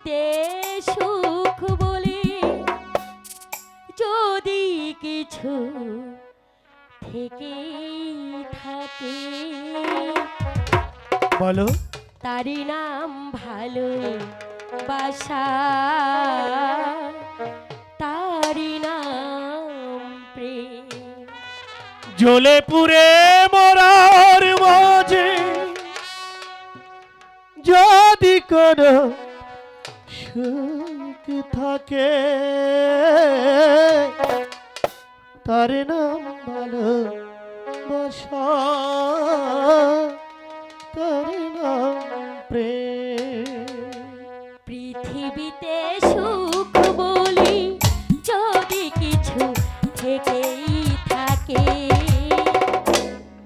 তে সুখ বলে যদি কিছু থেকে থাকে, বলো তারই নাম ভালোবাসা, তারই নাম প্রেম। জ্বলে পুড়ে মরার মাঝে যদি কোনো সুখ থাকে, তার নাম ভালোবাসা, তার নাম প্রেম। পৃথিবীতে সুখ বলি যদি কিছু থেকেই থাকে,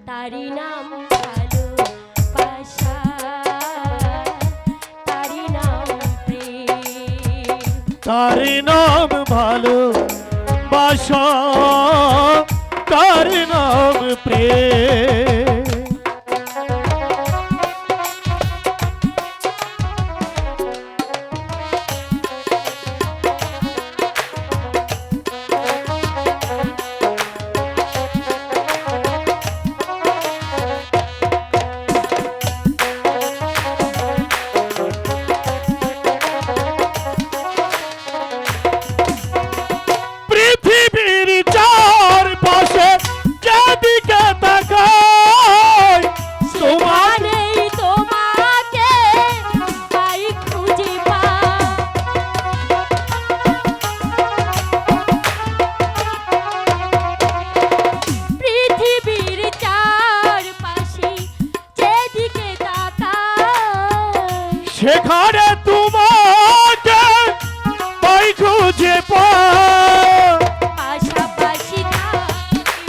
তারই নাম ভালোবাসা, তারই নাম প্রেম। তার নাম ভালোবাসা, তার নাম প্রেম। পৃথিবীর চারপাশে যেদিকে তাকাই, সেখানেই তোমাকে পাই খুঁজে পাই। পৃথিবীর চারপাশে যেদিকে তাকাই, সেখানে তোমাকে পাই খুঁজে পাই। পাশাপাশি থাকিব,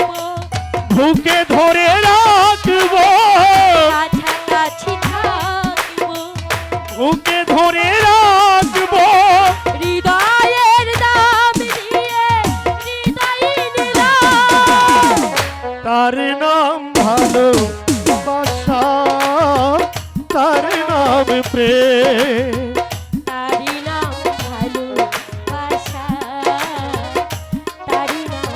বুকে ধরে রাখবো, কাছাকাছি থাকিব, বুকে ধরে রাখবো। হৃদয়ের দাম দিয়ে হৃদয় নিলাম। তার নাম ভালোবাসা, তার নাম প্রেম। তারই নাম ভালোবাসা, তারই নাম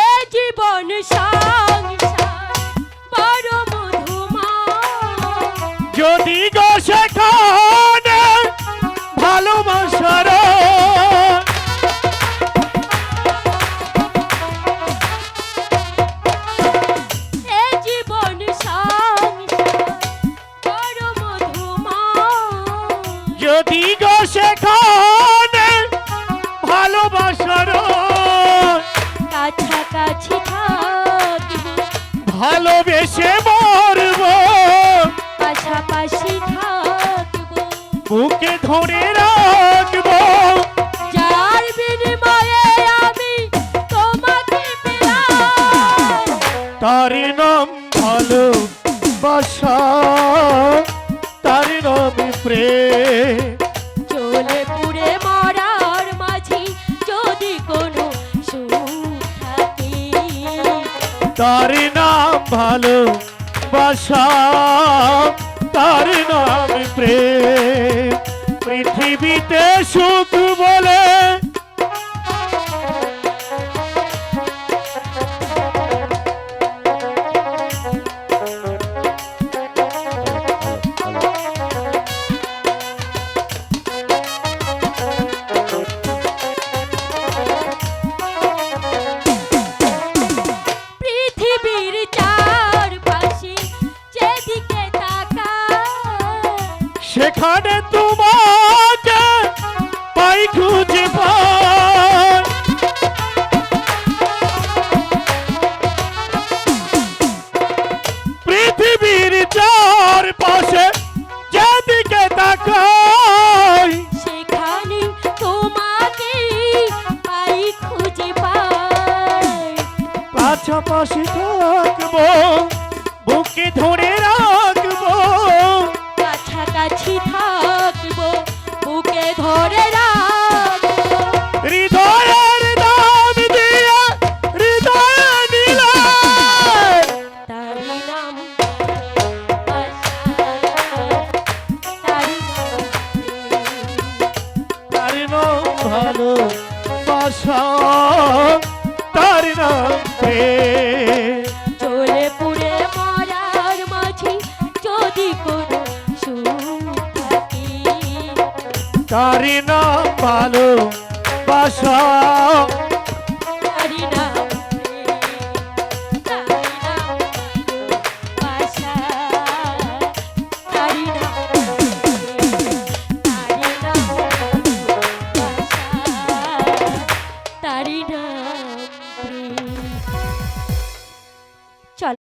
এ জীবন সংসার বড় মধুময়। যদি গো সেখানে ভালোবাসার এ জীবন সংসার বড় মধুময়। যদি গো সেখানে ভালোবাসার কাছাকাছি থাকিব, ভালোবেসে মরব, পাশাপাশি থাকিব, বুকে ধরে রাখবো। যার বিনিময়ে আমি তোমাকে পেলাম। তার নাম ভালোবাসা, তার নাম প্রেম। জ্বলে পুড়ে মরার মাঝে যদি কোনো সুখ থাকে, তার নাম ভালোবাসা, তার নাম প্রেম। পৃথিবীতে সুখ বলে পৃথিবীর চারপাশে যেদিকে তাকাই, সেখানে তোমাকে পাই খুঁজে পাই। থাকবো বুকে ধরে